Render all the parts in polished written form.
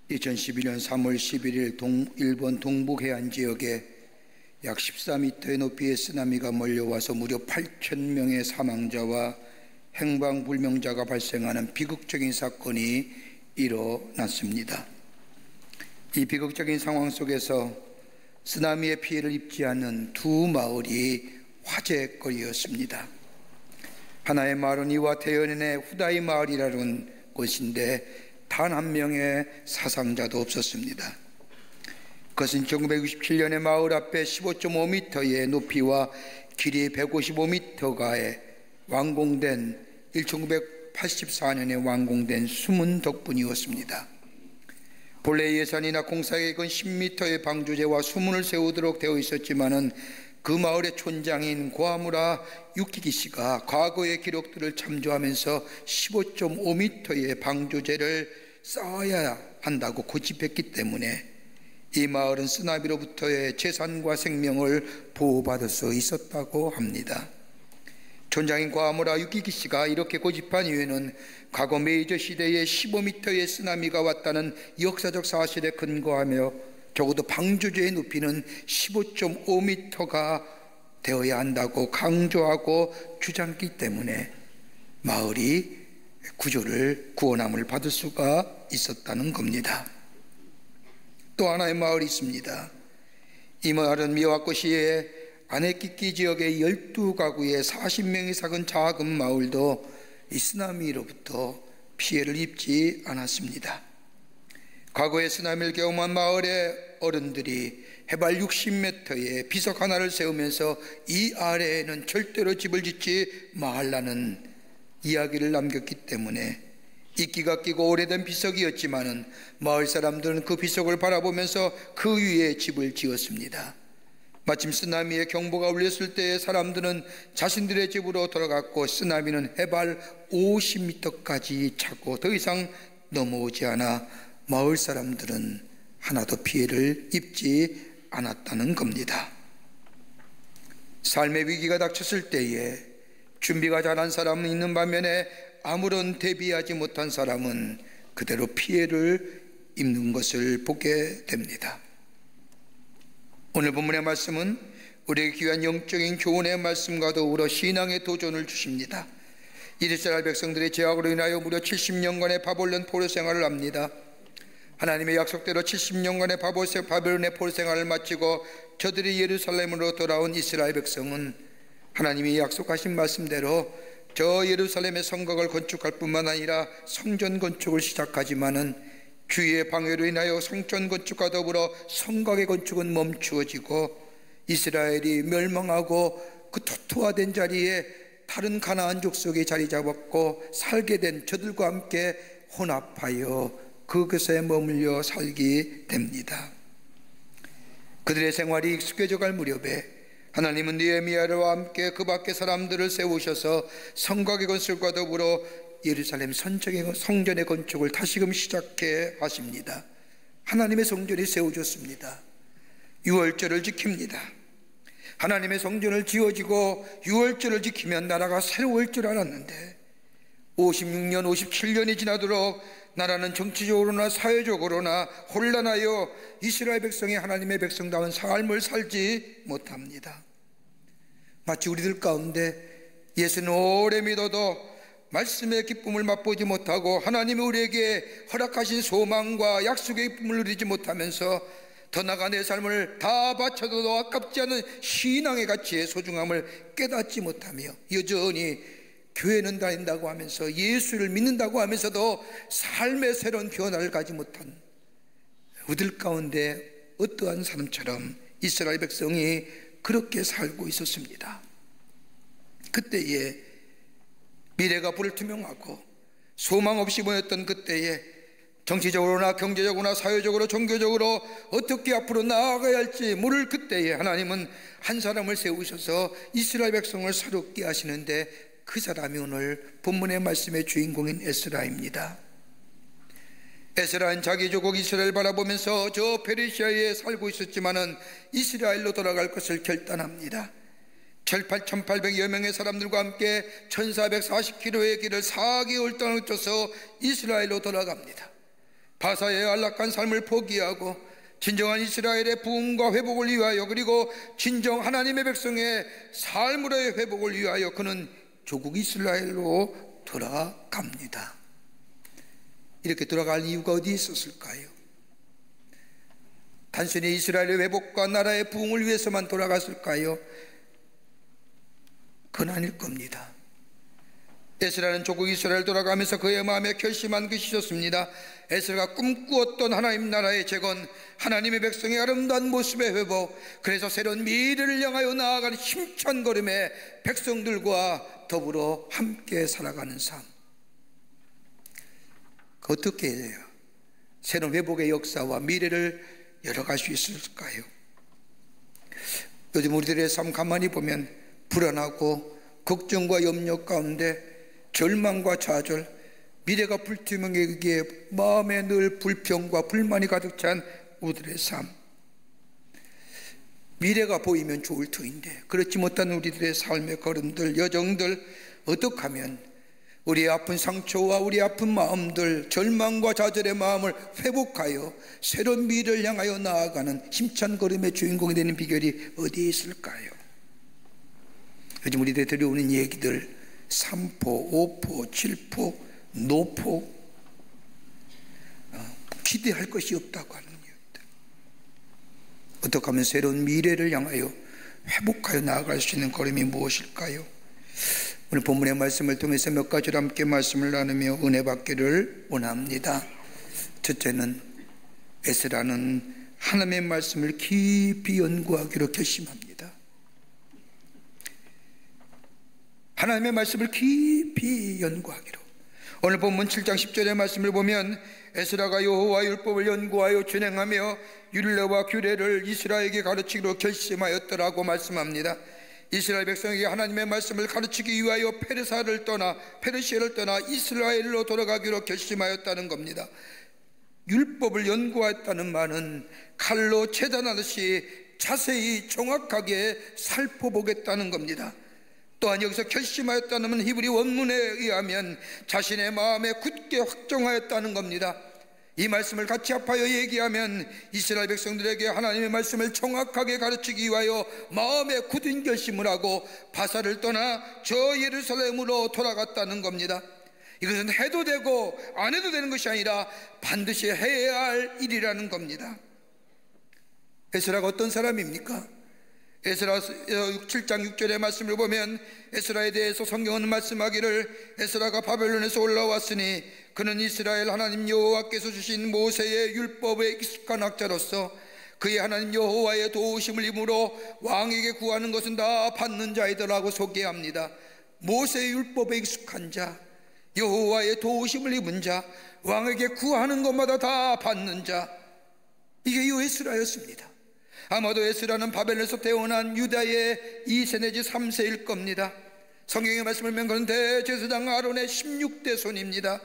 2012년 3월 11일 일본 동북 해안 지역에 약 14m의 높이의 쓰나미가 몰려와서 무려 8,000명의 사망자와 행방불명자가 발생하는 비극적인 사건이 일어났습니다. 이 비극적인 상황 속에서 쓰나미의 피해를 입지 않는 두 마을이 화제거리였습니다. 하나의 마을은 이와테현의 후다이 마을이라는 곳인데 단 한 명의 사상자도 없었습니다. 그것은 1967년에 마을 앞에 15.5m의 높이와 길이 155m가에 완공된 1984년에 완공된 숨은 덕분이었습니다. 본래 예산이나 공사계획은 10m의 방조제와 수문을 세우도록 되어 있었지만은 그 마을의 촌장인 고아무라 유키기 씨가 과거의 기록들을 참조하면서 15.5m의 방조제를 쌓아야 한다고 고집했기 때문에 이 마을은 쓰나미로부터의 재산과 생명을 보호받을 수 있었다고 합니다. 촌장인 고아무라 유키기 씨가 이렇게 고집한 이유는 과거 메이저 시대에 15m의 쓰나미가 왔다는 역사적 사실에 근거하며 적어도 방조제의 높이는 15.5m가 되어야 한다고 강조하고 주장했기 때문에 마을이 구원함을 받을 수가 있었다는 겁니다. 또 하나의 마을이 있습니다. 이 마을은 미와코시의 아네키키 지역의 12가구의 40명이 사는 작은 마을도 이 쓰나미로부터 피해를 입지 않았습니다. 과거에 쓰나미를 경험한 마을의 어른들이 해발 60m의 비석 하나를 세우면서 이 아래에는 절대로 집을 짓지 말라는 이야기를 남겼기 때문에 이끼가 끼고 오래된 비석이었지만은 마을 사람들은 그 비석을 바라보면서 그 위에 집을 지었습니다. 마침 쓰나미의 경보가 울렸을 때 사람들은 자신들의 집으로 돌아갔고 쓰나미는 해발 50m까지 차고 더 이상 넘어오지 않아 마을 사람들은 하나도 피해를 입지 않았다는 겁니다. 삶의 위기가 닥쳤을 때에 준비가 잘한 사람은 있는 반면에 아무런 대비하지 못한 사람은 그대로 피해를 입는 것을 보게 됩니다. 오늘 본문의 말씀은 우리에게 귀한 영적인 교훈의 말씀과 더불어 신앙의 도전을 주십니다. 이스라엘 백성들의 죄악으로 인하여 무려 70년간의 바벨론 포로 생활을 합니다. 하나님의 약속대로 70년간의 바벨론의 포로 생활을 마치고 저들이 예루살렘으로 돌아온 이스라엘 백성은 하나님이 약속하신 말씀대로 저 예루살렘의 성곽을 건축할 뿐만 아니라 성전 건축을 시작하지만은 주의 방해로 인하여 성전 건축과 더불어 성곽의 건축은 멈추어지고 이스라엘이 멸망하고 그 토토화된 자리에 다른 가나안 족속이 자리 잡았고 살게 된 저들과 함께 혼합하여 그곳에 머물러 살게 됩니다. 그들의 생활이 익숙해져 갈 무렵에 하나님은 느헤미야와 함께 그 밖에 사람들을 세우셔서 성곽의 건축과 더불어 예루살렘 성전의 건축을 다시금 시작해 하십니다. 하나님의 성전이 세워졌습니다. 유월절을 지킵니다. 하나님의 성전을 지어지고 유월절을 지키면 나라가 새로울 줄 알았는데 56년, 57년이 지나도록 나라는 정치적으로나 사회적으로나 혼란하여 이스라엘 백성이 하나님의 백성다운 삶을 살지 못합니다. 마치 우리들 가운데 예수는 오래 믿어도 말씀의 기쁨을 맛보지 못하고 하나님이 우리에게 허락하신 소망과 약속의 기쁨을 누리지 못하면서 더 나아가 내 삶을 다 바쳐도 아깝지 않은 신앙의 가치의 소중함을 깨닫지 못하며 여전히 교회는 다닌다고 하면서 예수를 믿는다고 하면서도 삶의 새로운 변화를 가지 못한 우리들 가운데 어떠한 사람처럼 이스라엘 백성이 그렇게 살고 있었습니다. 그때에 미래가 불투명하고 소망 없이 보였던 그때에 정치적으로나 경제적으로나 사회적으로 종교적으로 어떻게 앞으로 나아가야 할지 모를 그때에 하나님은 한 사람을 세우셔서 이스라엘 백성을 새롭게 하시는데 그 사람이 오늘 본문의 말씀의 주인공인 에스라입니다. 에스라는 자기 조국 이스라엘 바라보면서 저 페르시아에 살고 있었지만은 이스라엘로 돌아갈 것을 결단합니다. 1800여 명의 사람들과 함께 1440km의 길을 4개월 동안 쫓아서 이스라엘로 돌아갑니다. 바사의 안락한 삶을 포기하고 진정한 이스라엘의 부흥과 회복을 위하여, 그리고 진정 하나님의 백성의 삶으로의 회복을 위하여 그는 조국 이스라엘로 돌아갑니다. 이렇게 돌아갈 이유가 어디 있었을까요? 단순히 이스라엘의 회복과 나라의 부흥을 위해서만 돌아갔을까요? 그건 아닐 겁니다. 에스라는 조국 이스라엘 돌아가면서 그의 마음에 결심한 것이 있었습니다. 에스라가 꿈꾸었던 하나님 나라의 재건, 하나님의 백성의 아름다운 모습의 회복, 그래서 새로운 미래를 향하여 나아가는 힘찬 걸음에 백성들과 더불어 함께 살아가는 삶. 어떻게 해야 새로운 회복의 역사와 미래를 열어갈 수 있을까요? 요즘 우리들의 삶 가만히 보면 불안하고 걱정과 염려 가운데 절망과 좌절, 미래가 불투명하기에 마음에 늘 불평과 불만이 가득 찬 우리들의 삶. 미래가 보이면 좋을 터인데 그렇지 못한 우리들의 삶의 걸음들, 여정들, 어떻게 하면 우리의 아픈 상처와 우리의 아픈 마음들, 절망과 좌절의 마음을 회복하여 새로운 미래를 향하여 나아가는 힘찬 걸음의 주인공이 되는 비결이 어디에 있을까요? 요즘 우리들이 들려오는 얘기들, 3포, 5포, 7포, 노포, 기대할 것이 없다고 하는 이유입니다. 어떻게 하면 새로운 미래를 향하여 회복하여 나아갈 수 있는 걸음이 무엇일까요? 오늘 본문의 말씀을 통해서 몇 가지로 함께 말씀을 나누며 은혜 받기를 원합니다. 첫째는 에스라는 하나님의 말씀을 깊이 연구하기로 결심합니다. 하나님의 말씀을 깊이 연구하기로. 오늘 본문 7장 10절의 말씀을 보면 에스라가 여호와 율법을 연구하여 준행하며 율례와 규례를 이스라엘에게 가르치기로 결심하였더라고 말씀합니다. 이스라엘 백성에게 하나님의 말씀을 가르치기 위하여 페르시아를 떠나 이스라엘로 돌아가기로 결심하였다는 겁니다. 율법을 연구하였다는 말은 칼로 재단하듯이 자세히 정확하게 살펴보겠다는 겁니다. 또한 여기서 결심하였다는 히브리 원문에 의하면 자신의 마음에 굳게 확정하였다는 겁니다. 이 말씀을 같이 합하여 얘기하면 이스라엘 백성들에게 하나님의 말씀을 정확하게 가르치기 위하여 마음에 굳은 결심을 하고 바사를 떠나 저 예루살렘으로 돌아갔다는 겁니다. 이것은 해도 되고 안 해도 되는 것이 아니라 반드시 해야 할 일이라는 겁니다. 에스라가 어떤 사람입니까? 에스라 7장 6절의 말씀을 보면 에스라에 대해서 성경은 말씀하기를 에스라가 바벨론에서 올라왔으니 그는 이스라엘 하나님 여호와께서 주신 모세의 율법에 익숙한 학자로서 그의 하나님 여호와의 도우심을 힘으로 왕에게 구하는 것은 다 받는 자이더라고 소개합니다. 모세의 율법에 익숙한 자, 여호와의 도우심을 입은 자, 왕에게 구하는 것마다 다 받는 자, 이게 이 에스라였습니다. 아마도 에스라는 바벨론에서 태어난 유다의 2세 내지 3세일 겁니다. 성경의 말씀을 맹거는 대제사장 아론의 16대 손입니다.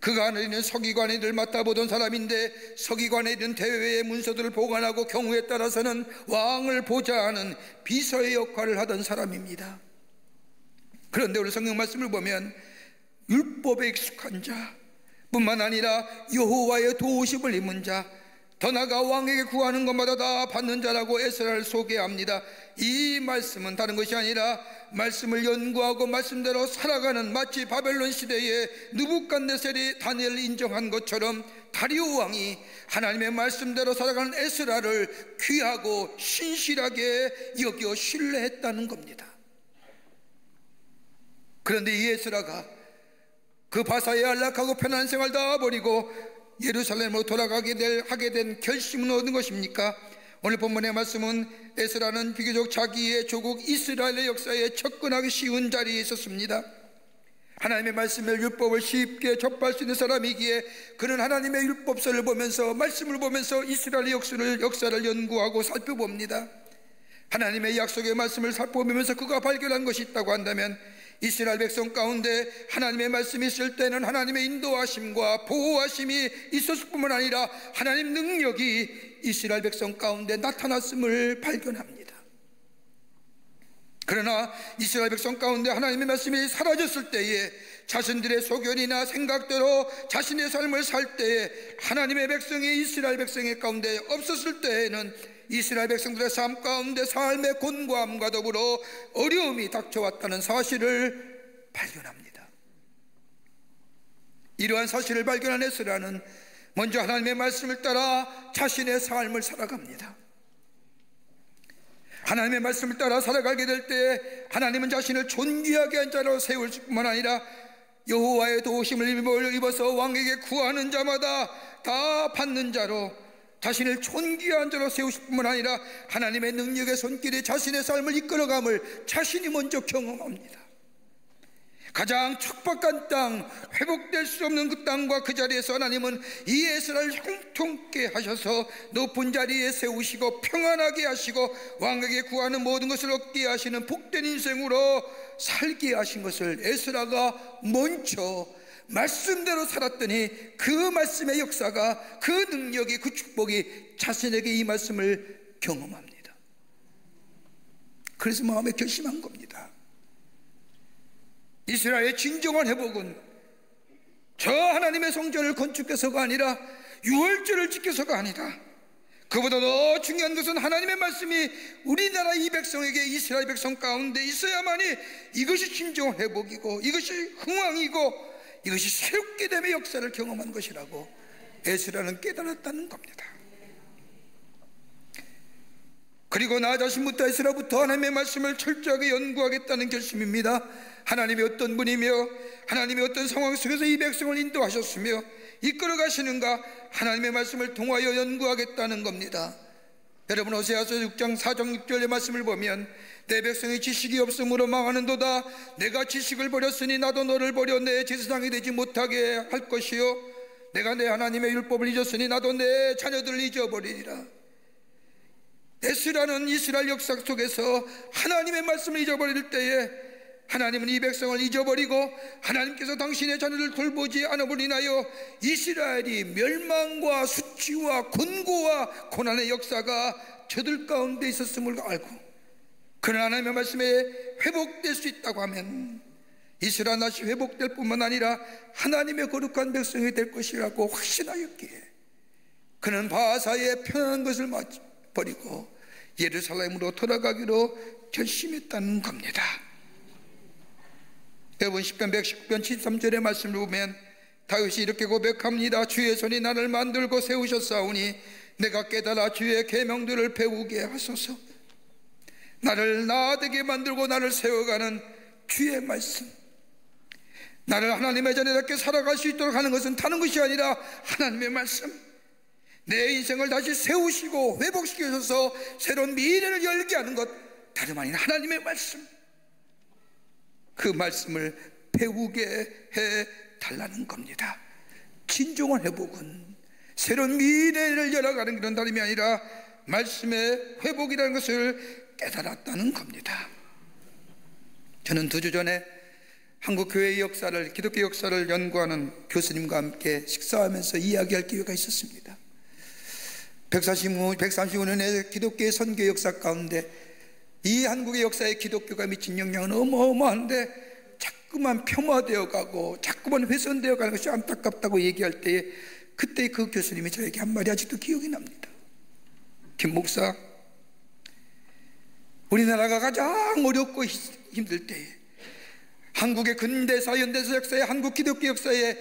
그가 하는 서기관의 일을 맡아보던 사람인데 서기관의 일은 대외의 문서들을 보관하고 경우에 따라서는 왕을 보좌하는 비서의 역할을 하던 사람입니다. 그런데 오늘 성경 말씀을 보면 율법에 익숙한 자 뿐만 아니라 여호와의 도우심을 입은 자, 더 나아가 왕에게 구하는 것마다 다 받는 자라고 에스라를 소개합니다. 이 말씀은 다른 것이 아니라 말씀을 연구하고 말씀대로 살아가는, 마치 바벨론 시대에 느부갓네살이 다니엘을 인정한 것처럼 다리오 왕이 하나님의 말씀대로 살아가는 에스라를 귀하고 신실하게 여겨 신뢰했다는 겁니다. 그런데 이 에스라가 그 바사에 안락하고 편안한 생활 다 버리고 예루살렘으로 하게 된 결심은 어떤 것입니까? 오늘 본문의 말씀은 에스라는 비교적 자기의 조국 이스라엘의 역사에 접근하기 쉬운 자리에 있었습니다. 하나님의 말씀의 율법을 쉽게 접할 수 있는 사람이기에 그는 하나님의 율법서를 보면서, 말씀을 보면서 이스라엘의 역사를 연구하고 살펴봅니다. 하나님의 약속의 말씀을 살펴보면서 그가 발견한 것이 있다고 한다면 이스라엘 백성 가운데 하나님의 말씀이 있을 때는 하나님의 인도하심과 보호하심이 있었을 뿐만 아니라 하나님 능력이 이스라엘 백성 가운데 나타났음을 발견합니다. 그러나 이스라엘 백성 가운데 하나님의 말씀이 사라졌을 때에 자신들의 소견이나 생각대로 자신의 삶을 살 때에 하나님의 백성이 이스라엘 백성의 가운데 없었을 때에는 이스라엘 백성들의 삶 가운데 삶의 곤고함과 더불어 어려움이 닥쳐왔다는 사실을 발견합니다. 이러한 사실을 발견한 에스라는 먼저 하나님의 말씀을 따라 자신의 삶을 살아갑니다. 하나님의 말씀을 따라 살아가게 될 때 하나님은 자신을 존귀하게 한 자로 세울 뿐만 아니라 여호와의 도우심을 입어서 왕에게 구하는 자마다 다 받는 자로 자신을 존귀한 자로 세우실 뿐만 아니라 하나님의 능력의 손길이 자신의 삶을 이끌어감을 자신이 먼저 경험합니다. 가장 척박한 땅, 회복될 수 없는 그 땅과 그 자리에서 하나님은 이 에스라를 형통케 하셔서 높은 자리에 세우시고 평안하게 하시고 왕에게 구하는 모든 것을 얻게 하시는 복된 인생으로 살게 하신 것을 에스라가 먼저 말씀대로 살았더니 그 말씀의 역사가, 그 능력이, 그 축복이 자신에게 이 말씀을 경험합니다. 그래서 마음에 결심한 겁니다. 이스라엘의 진정한 회복은 저 하나님의 성전을 건축해서가 아니라 유월절을 지켜서가 아니다. 그보다 더 중요한 것은 하나님의 말씀이 우리나라 이 백성에게, 이스라엘 백성 가운데 있어야만이 이것이 진정한 회복이고 이것이 흥왕이고 이것이 새롭게 됨의 역사를 경험한 것이라고 에스라는 깨달았다는 겁니다. 그리고 나 자신부터 에스라부터 하나님의 말씀을 철저하게 연구하겠다는 결심입니다. 하나님이 어떤 분이며 하나님이 어떤 상황 속에서 이 백성을 인도하셨으며 이끌어 가시는가, 하나님의 말씀을 통하여 연구하겠다는 겁니다. 여러분, 호세아서 6장 4장 6절의 말씀을 보면 내 백성이 지식이 없으므로 망하는도다. 내가 지식을 버렸으니 나도 너를 버려 내 제사장이 되지 못하게 할 것이요 내가 내 하나님의 율법을 잊었으니 나도 내 자녀들을 잊어버리리라. 에스라는 이스라엘 역사 속에서 하나님의 말씀을 잊어버릴 때에 하나님은 이 백성을 잊어버리고 하나님께서 당신의 자녀를 돌보지 않음으로 인하여 이스라엘이 멸망과 수치와 곤고와 고난의 역사가 저들 가운데 있었음을 알고, 그러나 하나님의 말씀에 회복될 수 있다고 하면 이스라엘 다시 회복될 뿐만 아니라 하나님의 거룩한 백성이 될 것이라고 확신하였기에 그는 바사의 편한 것을 버리고 예루살렘으로 돌아가기로 결심했다는 겁니다. 여러분, 10편 119편 73절의 말씀을 보면 다윗이 이렇게 고백합니다. 주의 손이 나를 만들고 세우셨사오니 내가 깨달아 주의 계명들을 배우게 하소서. 나를 나되게 만들고 나를 세워가는 주의 말씀, 나를 하나님의 자녀답게 살아갈 수 있도록 하는 것은 다른 것이 아니라 하나님의 말씀, 내 인생을 다시 세우시고 회복시켜서 새로운 미래를 열게 하는 것, 다름 아닌 하나님의 말씀, 그 말씀을 배우게 해달라는 겁니다. 진정한 회복은 새로운 미래를 열어가는 그런 다름이 아니라 말씀의 회복이라는 것을 깨달았다는 겁니다. 저는 2주 전에 한국교회의 역사를, 기독교 역사를 연구하는 교수님과 함께 식사하면서 이야기할 기회가 있었습니다. 135년의 기독교의 선교 역사 가운데 이 한국의 역사에 기독교가 미친 영향은 어마어마한데 자꾸만 폄하되어 가고 자꾸만 훼손되어 가는 것이 안타깝다고 얘기할 때에 그때 그 교수님이 저에게 한 말이 아직도 기억이 납니다. 김 목사, 우리나라가 가장 어렵고 힘들 때에 한국의 근대사, 현대사 역사에, 한국 기독교 역사에,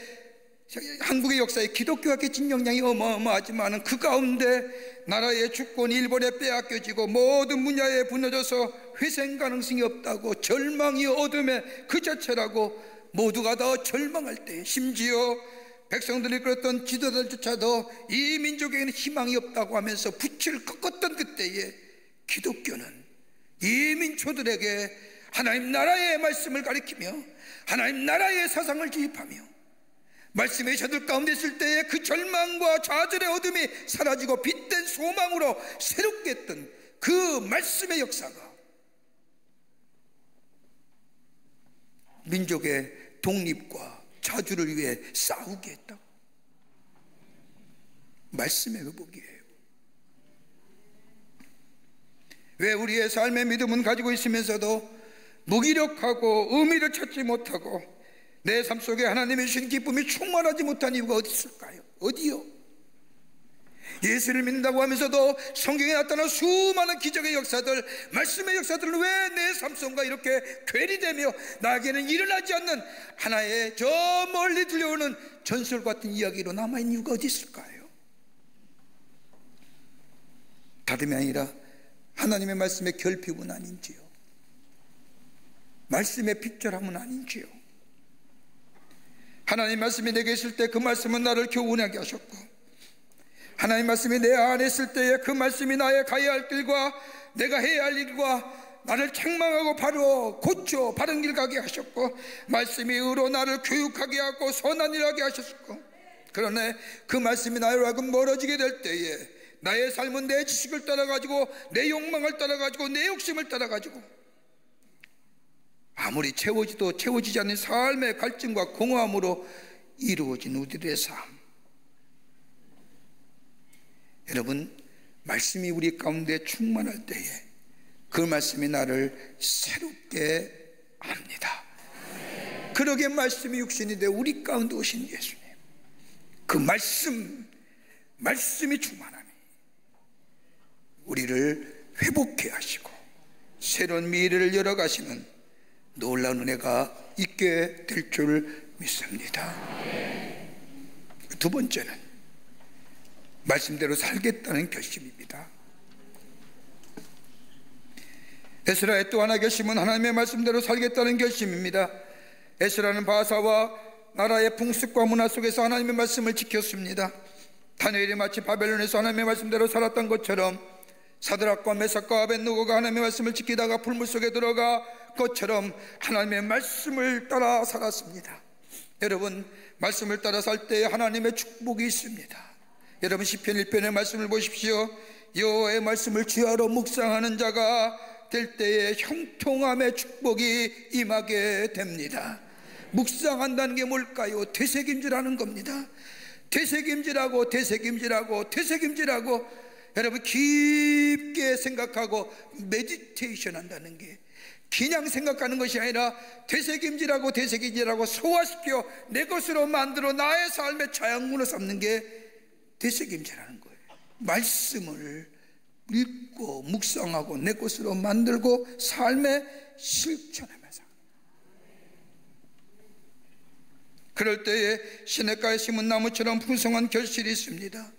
한국의 역사에 기독교가 끼친 영향이 어마어마하지만 그 가운데 나라의 주권이 일본에 빼앗겨지고 모든 분야에 무너져서 회생 가능성이 없다고, 절망이 어둠의 그 자체라고 모두가 다 절망할 때, 심지어 백성들이 그랬던 지도자들조차도 이 민족에게는 희망이 없다고 하면서 부치를 꺾었던 그때에 기독교는 이 민초들에게 하나님 나라의 말씀을 가리키며 하나님 나라의 사상을 기입하며 말씀의 저들 가운데 있을 때에 그 절망과 좌절의 어둠이 사라지고 빛된 소망으로 새롭게 했던 그 말씀의 역사가 민족의 독립과 자주를 위해 싸우게 했다. 말씀의 회복이에요. 왜 우리의 삶의 믿음은 가지고 있으면서도 무기력하고 의미를 찾지 못하고 내 삶 속에 하나님의 주신 기쁨이 충만하지 못한 이유가 어디 있을까요? 어디요? 예수를 믿는다고 하면서도 성경에 나타난 수많은 기적의 역사들, 말씀의 역사들은 왜 내 삶 속과 이렇게 괴리되며 나에게는 일어나지 않는 하나의 저 멀리 들려오는 전설 같은 이야기로 남아있는 이유가 어디 있을까요? 다름이 아니라 하나님의 말씀의 결핍은 아닌지요, 말씀의 핍절함은 아닌지요. 하나님 말씀이 내게 있을 때 그 말씀은 나를 교훈하게 하셨고, 하나님 말씀이 내 안에 있을 때에 그 말씀이 나의 가야 할 길과 내가 해야 할 일과 나를 책망하고 바로 고쳐 바른 길 가게 하셨고, 말씀이 의로 나를 교육하게 하고 선한 일 하게 하셨고, 그러나 그 말씀이 나로 하여금 멀어지게 될 때에 나의 삶은 내 지식을 따라가지고 내 욕망을 따라가지고 내 욕심을 따라가지고 아무리 채워지도 채워지지 않는 삶의 갈증과 공허함으로 이루어진 우리들의 삶. 여러분, 말씀이 우리 가운데 충만할 때에 그 말씀이 나를 새롭게 합니다. 그러게 말씀이 육신이 되어 우리 가운데 오신 예수님, 그 말씀이 충만하니 우리를 회복해 하시고 새로운 미래를 열어가시는 놀라운 은혜가 있게 될 줄 믿습니다. 두 번째는 말씀대로 살겠다는 결심입니다. 에스라의 또 하나의 결심은 하나님의 말씀대로 살겠다는 결심입니다. 에스라는 바사와 나라의 풍습과 문화 속에서 하나님의 말씀을 지켰습니다. 다니엘이 마치 바벨론에서 하나님의 말씀대로 살았던 것처럼 사드락과 메삭과 아벳느고가 하나님의 말씀을 지키다가 불물 속에 들어가 것처럼 하나님의 말씀을 따라 살았습니다. 여러분, 말씀을 따라 살 때에 하나님의 축복이 있습니다. 여러분, 시편 1편의 말씀을 보십시오. 여호와의 말씀을 주야로 묵상하는 자가 될 때에 형통함의 축복이 임하게 됩니다. 묵상한다는 게 뭘까요? 되새김질하는 겁니다. 되새김질하고 여러분, 깊게 생각하고 메디테이션 한다는 게 그냥 생각하는 것이 아니라 되새김질하고 소화시켜 내 것으로 만들어 나의 삶의 자양분을 삼는 게 되새김질하는 거예요. 말씀을 읽고 묵상하고 내 것으로 만들고 삶에 실천하면서, 그럴 때에 시냇가에 심은 나무처럼 풍성한 결실이 있습니다.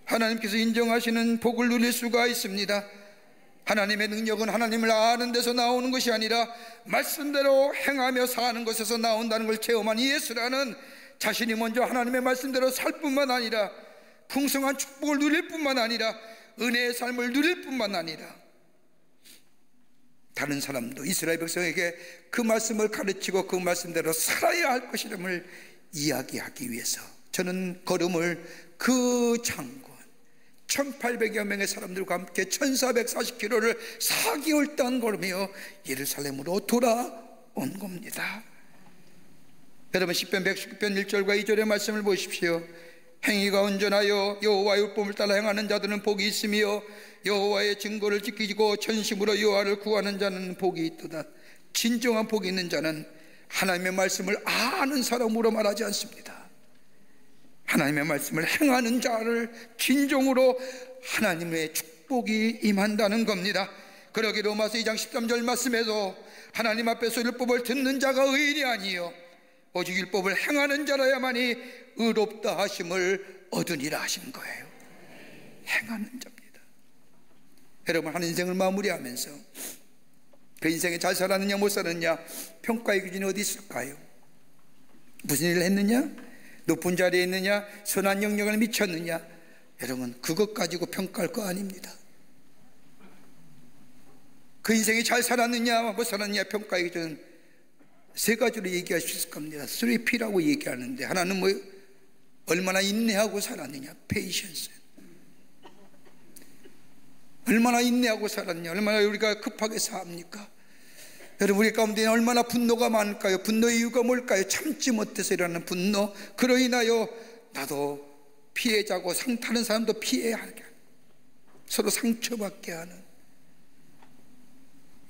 하나님께서 인정하시는 복을 누릴 수가 있습니다. 하나님의 능력은 하나님을 아는 데서 나오는 것이 아니라 말씀대로 행하며 사는 것에서 나온다는 걸 체험한 예수라는 자신이 먼저 하나님의 말씀대로 살 뿐만 아니라 풍성한 축복을 누릴 뿐만 아니라 은혜의 삶을 누릴 뿐만 아니라 다른 사람도 이스라엘 백성에게 그 말씀을 가르치고 그 말씀대로 살아야 할 것임을 이야기하기 위해서 저는 걸음을 그 장군 1800여 명의 사람들과 함께 1440km를 4개월 동안 걸으며 예루살렘으로 돌아온 겁니다. 여러분, 시편 119편 1절과 2절의 말씀을 보십시오. 행위가 온전하여 여호와의 율법을 따라 행하는 자들은 복이 있으며 여호와의 증거를 지키고 전심으로 여호와를 구하는 자는 복이 있도다. 진정한 복이 있는 자는 하나님의 말씀을 아는 사람으로 말하지 않습니다. 하나님의 말씀을 행하는 자를 진정으로 하나님의 축복이 임한다는 겁니다. 그러기 로마서 2장 13절 말씀에도 하나님 앞에서 율법을 듣는 자가 의인이 아니요 오직 율법을 행하는 자라야만이 의롭다 하심을 얻으니라 하신 거예요. 행하는 자입니다. 여러분, 한 인생을 마무리하면서 그 인생에 잘 살았느냐 못 살았느냐 평가의 기준이 어디 있을까요? 무슨 일을 했느냐, 높은 자리에 있느냐, 선한 영역을 미쳤느냐, 여러분, 그것 가지고 평가할 거 아닙니다. 그 인생이 잘 살았느냐 못 살았느냐 평가의 기준은 세 가지로 얘기할 수 있을 겁니다. 3P라고 얘기하는데, 하나는 뭐 얼마나 인내하고 살았느냐, patience. 얼마나 인내하고 살았냐, 얼마나 우리가 급하게 삽니까? 여러분, 우리 가운데 얼마나 분노가 많을까요? 분노의 이유가 뭘까요? 참지 못해서 일어나는 분노. 그로 인하여 나도 피해자고 다른 사람도 피해하게 하는, 서로 상처받게 하는.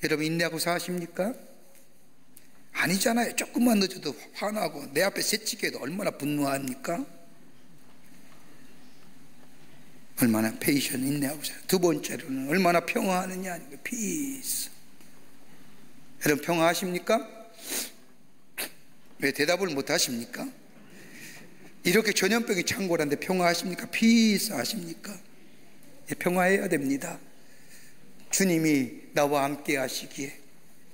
여러분, 인내하고 사십니까? 아니잖아요. 조금만 늦어도 화나고 내 앞에 새치게 해도 얼마나 분노합니까? 얼마나 페이션 인내하고 살아요. 두 번째로는 얼마나 평화하느냐, 피스. 여러분 평화하십니까? 왜 대답을 못 하십니까? 이렇게 전염병이 창궐한데 평화하십니까? 피스 하십니까? 평화해야 됩니다. 주님이 나와 함께 하시기에,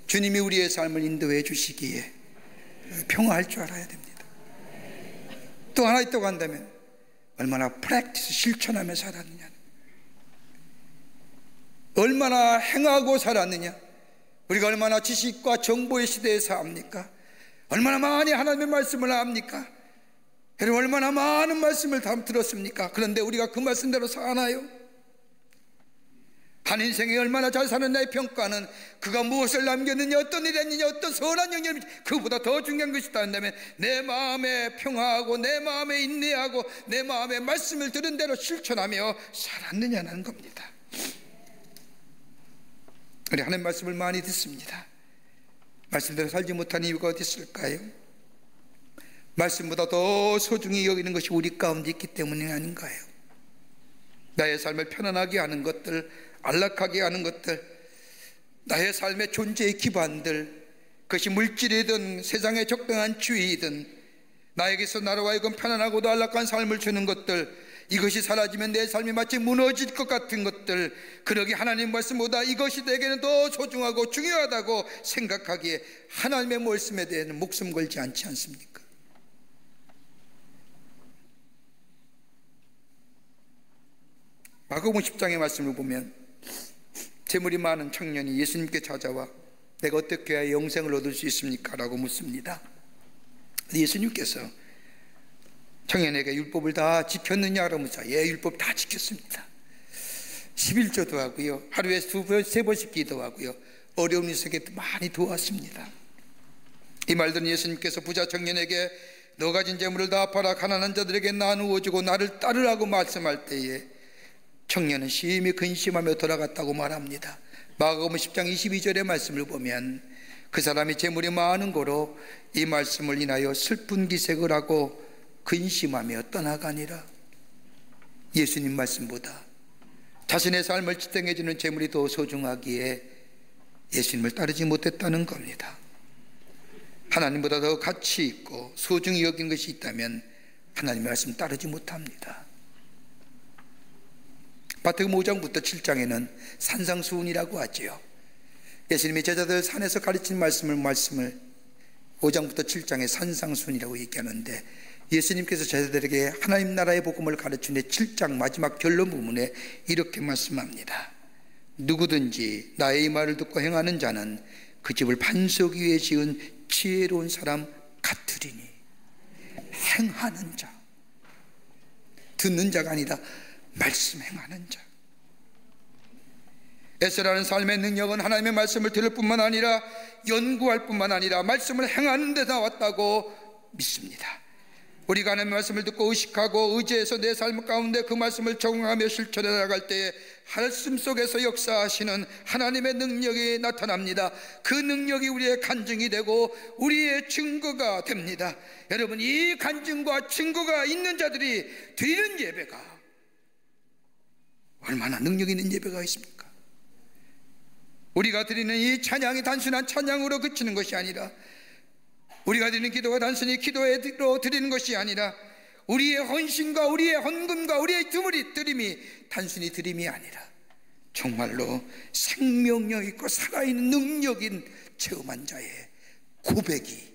주님이 우리의 삶을 인도해 주시기에 평화할 줄 알아야 됩니다. 또 하나 있다고 한다면 얼마나 프랙티스 실천하며 살았느냐, 얼마나 행하고 살았느냐, 우리가 얼마나 지식과 정보의 시대에 삽니까? 얼마나 많이 하나님의 말씀을 압니까? 여러분 얼마나 많은 말씀을 다 들었습니까? 그런데 우리가 그 말씀대로 사나요? 한 인생이 얼마나 잘 사느냐의 평가는 그가 무엇을 남겼느냐, 어떤 일을 했느냐, 어떤 선한 영역이, 그보다 더 중요한 것이 있다 한다면 내 마음에 평화하고 내 마음에 인내하고 내 마음에 말씀을 들은 대로 실천하며 살았느냐는 겁니다. 우리 하나님 말씀을 많이 듣습니다. 말씀대로 살지 못한 이유가 어디 있을까요? 말씀보다 더 소중히 여기는 것이 우리 가운데 있기 때문이 아닌가요? 나의 삶을 편안하게 하는 것들, 안락하게 하는 것들, 나의 삶의 존재의 기반들, 그것이 물질이든 세상의 적당한 주의이든 나에게서 나로 하여금 편안하고도 안락한 삶을 주는 것들, 이것이 사라지면 내 삶이 마치 무너질 것 같은 것들, 그러기 하나님 말씀보다 이것이 내게는 더 소중하고 중요하다고 생각하기에 하나님의 말씀에 대해서는 목숨 걸지 않지 않습니까? 마가복음 10장의 말씀을 보면 재물이 많은 청년이 예수님께 찾아와 내가 어떻게 해야 영생을 얻을 수 있습니까? 라고 묻습니다. 예수님께서 청년에게 율법을 다 지켰느냐 그러면서 예, 율법 다 지켰습니다. 11조도 하고요, 하루에 세 번씩 기도하고요, 어려운 인생에 많이 도왔습니다. 이 말들은 예수님께서 부자 청년에게 너 가진 재물을 다 팔아 가난한 자들에게 나누어 주고 나를 따르라고 말씀할 때에 청년은 심히 근심하며 돌아갔다고 말합니다. 마가복음 10장 22절의 말씀을 보면 그 사람이 재물이 많은 고로 이 말씀을 인하여 슬픈 기색을 하고 근심하며 떠나가니라. 예수님 말씀보다 자신의 삶을 지탱해주는 재물이 더 소중하기에 예수님을 따르지 못했다는 겁니다. 하나님보다 더 가치 있고 소중히 여긴 것이 있다면 하나님의 말씀 따르지 못합니다. 마태복음 5장부터 7장에는 산상수훈이라고 하지요. 예수님이 제자들 산에서 가르친 말씀을 5장부터 7장에 산상수훈이라고 얘기하는데, 예수님께서 제자들에게 하나님 나라의 복음을 가르친 뒤 7장 마지막 결론 부분에 이렇게 말씀합니다. 누구든지 나의 이 말을 듣고 행하는 자는 그 집을 반석 위에 지은 지혜로운 사람 같으리니. 행하는 자, 듣는 자가 아니라 말씀 행하는 자. 에스라는 삶의 능력은 하나님의 말씀을 들을 뿐만 아니라 연구할 뿐만 아니라 말씀을 행하는 데 나왔다고 믿습니다. 우리가 하나님의 말씀을 듣고 의식하고 의지해서 내 삶 가운데 그 말씀을 적용하며 실천해 나갈 때에 말씀 속에서 역사하시는 하나님의 능력이 나타납니다. 그 능력이 우리의 간증이 되고 우리의 증거가 됩니다. 여러분, 이 간증과 증거가 있는 자들이 드리는 예배가 얼마나 능력 있는 예배가 있습니까? 우리가 드리는 이 찬양이 단순한 찬양으로 그치는 것이 아니라, 우리가 드리는 기도가 단순히 기도로 드리는 것이 아니라, 우리의 헌신과 우리의 헌금과 우리의 드림이 단순히 드림이 아니라 정말로 생명력 있고 살아있는 능력인 체험한 자의 고백이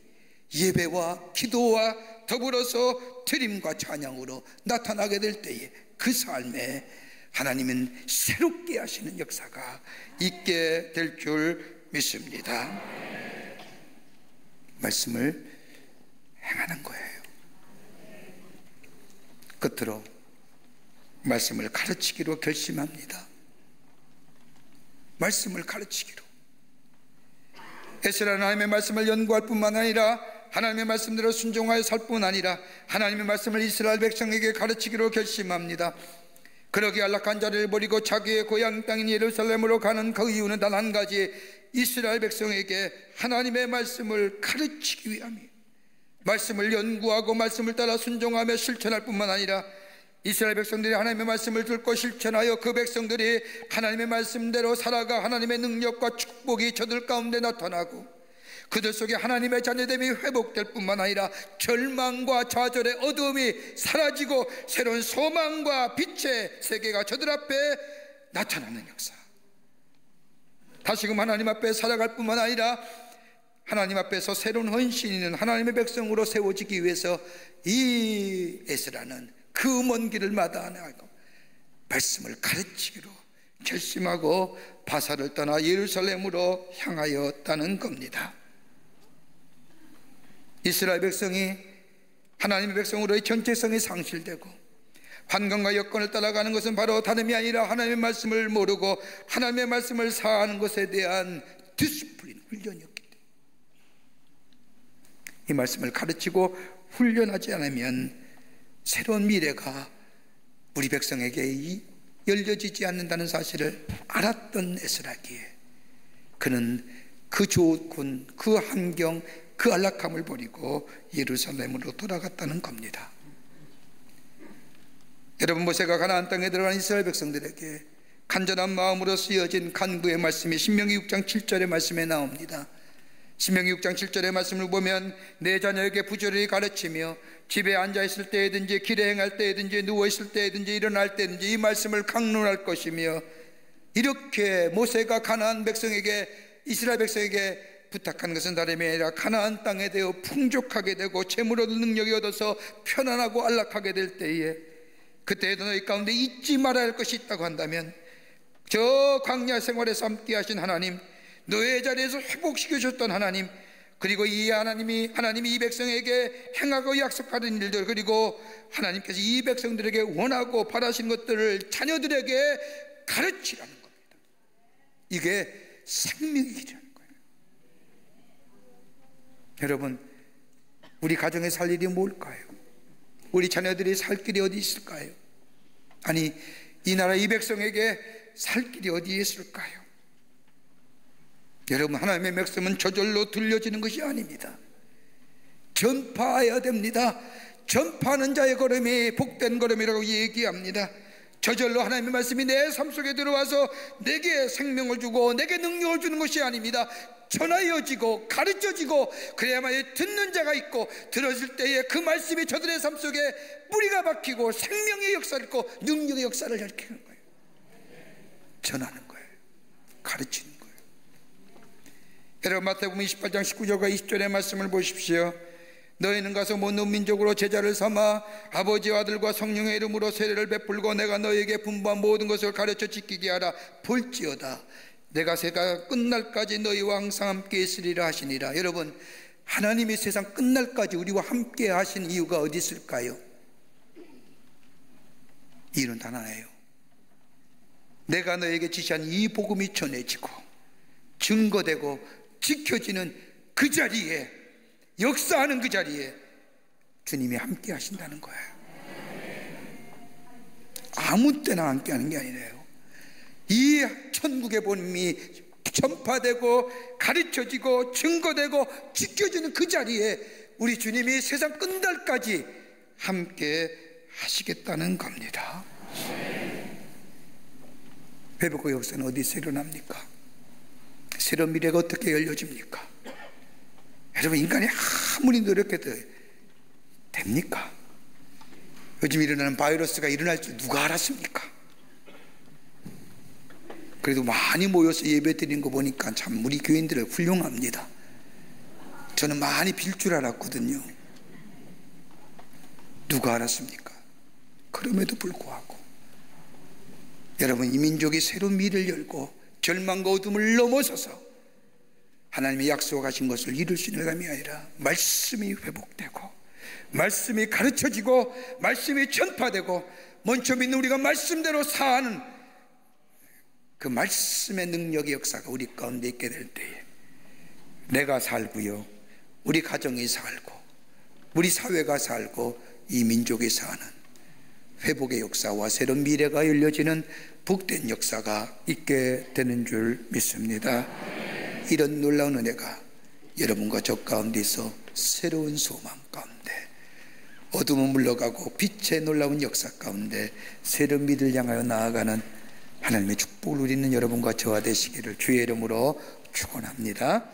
예배와 기도와 더불어서 드림과 찬양으로 나타나게 될 때에 그 삶에 하나님은 새롭게 하시는 역사가 있게 될 줄 믿습니다. 말씀을 행하는 거예요. 끝으로 말씀을 가르치기로 결심합니다. 말씀을 가르치기로. 에스라는 하나님의 말씀을 연구할 뿐만 아니라 하나님의 말씀대로 순종하여 살 뿐 아니라 하나님의 말씀을 이스라엘 백성에게 가르치기로 결심합니다. 그러기에 안락한 자리를 버리고 자기의 고향 땅인 예루살렘으로 가는 그 이유는 단 한 가지, 이스라엘 백성에게 하나님의 말씀을 가르치기 위함이에요. 말씀을 연구하고 말씀을 따라 순종하며 실천할 뿐만 아니라 이스라엘 백성들이 하나님의 말씀을 듣고 실천하여 그 백성들이 하나님의 말씀대로 살아가 하나님의 능력과 축복이 저들 가운데 나타나고 그들 속에 하나님의 자녀됨이 회복될 뿐만 아니라 절망과 좌절의 어두움이 사라지고 새로운 소망과 빛의 세계가 저들 앞에 나타나는 역사. 다시금 하나님 앞에 살아갈 뿐만 아니라 하나님 앞에서 새로운 헌신 있는 하나님의 백성으로 세워지기 위해서 이 에스라는 그 먼 길을 마다하고 말씀을 가르치기로 결심하고 바사를 떠나 예루살렘으로 향하였다는 겁니다. 이스라엘 백성이 하나님의 백성으로의 전체성이 상실되고 환경과 여건을 따라가는 것은 바로 다름이 아니라 하나님의 말씀을 모르고 하나님의 말씀을 사하는 것에 대한 디스플린, 훈련이었기 때문에 이 말씀을 가르치고 훈련하지 않으면 새로운 미래가 우리 백성에게 열려지지 않는다는 사실을 알았던 에스라기에 그는 그 조건, 그 환경, 그 안락함을 버리고 예루살렘으로 돌아갔다는 겁니다. 여러분, 모세가 가나안 땅에 들어간 이스라엘 백성들에게 간절한 마음으로 쓰여진 간구의 말씀이 신명기 6장 7절의 말씀에 나옵니다. 신명기 6장 7절의 말씀을 보면 내 자녀에게 부지런히 가르치며 집에 앉아있을 때든지 길에 행할 때든지 누워있을 때든지 일어날 때든지 이 말씀을 강론할 것이며, 이렇게 모세가 가나안 백성에게, 이스라엘 백성에게 부탁한 것은 다름이 아니라 가나안 땅에 대해 풍족하게 되고 재물로도 능력이 얻어서 편안하고 안락하게 될 때에 그때에도 너희 가운데 잊지 말아야 할 것이 있다고 한다면 저 광야 생활에서 함께 하신 하나님, 노예 자리에서 회복시켜주셨던 하나님, 그리고 이 하나님이 이 백성에게 행하고 약속하는 일들, 그리고 하나님께서 이 백성들에게 원하고 바라시는 것들을 자녀들에게 가르치라는 겁니다. 이게 생명의 길이라는 거예요. 여러분, 우리 가정에 살 일이 뭘까요? 우리 자녀들이 살 길이 어디 있을까요? 아니, 이 나라 이 백성에게 살 길이 어디에 있을까요? 여러분, 하나님의 말씀은 저절로 들려지는 것이 아닙니다. 전파해야 됩니다. 전파하는 자의 걸음이 복된 걸음이라고 얘기합니다. 저절로 하나님의 말씀이 내 삶 속에 들어와서 내게 생명을 주고 내게 능력을 주는 것이 아닙니다. 전하여지고 가르쳐지고 그래야만 듣는 자가 있고 들어질 때에 그 말씀이 저들의 삶 속에 뿌리가 박히고 생명의 역사를 있고 능력의 역사를 일으키는 거예요. 전하는 거예요. 가르치는 거예요. 여러분, 마태복음 28장 19절과 20절의 말씀을 보십시오. 너희는 가서 모든 민족으로 제자를 삼아 아버지와 아들과 성령의 이름으로 세례를 베풀고 내가 너희에게 분부한 모든 것을 가르쳐 지키게 하라. 볼지어다 내가 세가 끝날까지 너희와 항상 함께 있으리라 하시니라. 여러분, 하나님이 세상 끝날까지 우리와 함께 하신 이유가 어디 있을까요? 이유는 단 하나예요. 내가 너에게 지시한 이 복음이 전해지고 증거되고 지켜지는 그 자리에, 역사하는 그 자리에 주님이 함께 하신다는 거예요. 아무 때나 함께 하는 게 아니래요. 이 천국의 복음이 전파되고 가르쳐지고 증거되고 지켜지는 그 자리에 우리 주님이 세상 끝날까지 함께 하시겠다는 겁니다. 회복의 역사는 어디서 일어납니까? 새로운 미래가 어떻게 열려집니까? 여러분, 인간이 아무리 노력해도 됩니까? 요즘 일어나는 바이러스가 일어날 줄 누가 알았습니까? 그래도 많이 모여서 예배 드리는 거 보니까 참 우리 교인들 훌륭합니다. 저는 많이 빌 줄 알았거든요. 누가 알았습니까? 그럼에도 불구하고 여러분, 이 민족이 새로운 미래를 열고 절망과 어둠을 넘어서서 하나님의 약속하신 것을 이룰 수 있는 사람이 아니라 말씀이 회복되고 말씀이 가르쳐지고 말씀이 전파되고 먼저 믿는 우리가 말씀대로 사는 그 말씀의 능력의 역사가 우리 가운데 있게 될 때에 내가 살고요, 우리 가정이 살고 우리 사회가 살고 이 민족이 사는 회복의 역사와 새로운 미래가 열려지는 복된 역사가 있게 되는 줄 믿습니다. 이런 놀라운 은혜가 여러분과 저 가운데서 새로운 소망 가운데, 어둠은 물러가고 빛의 놀라운 역사 가운데 새로운 미래를 향하여 나아가는 하나님의 축복을 누리는 여러분과 저와 되시기를 주의 이름으로 축원합니다.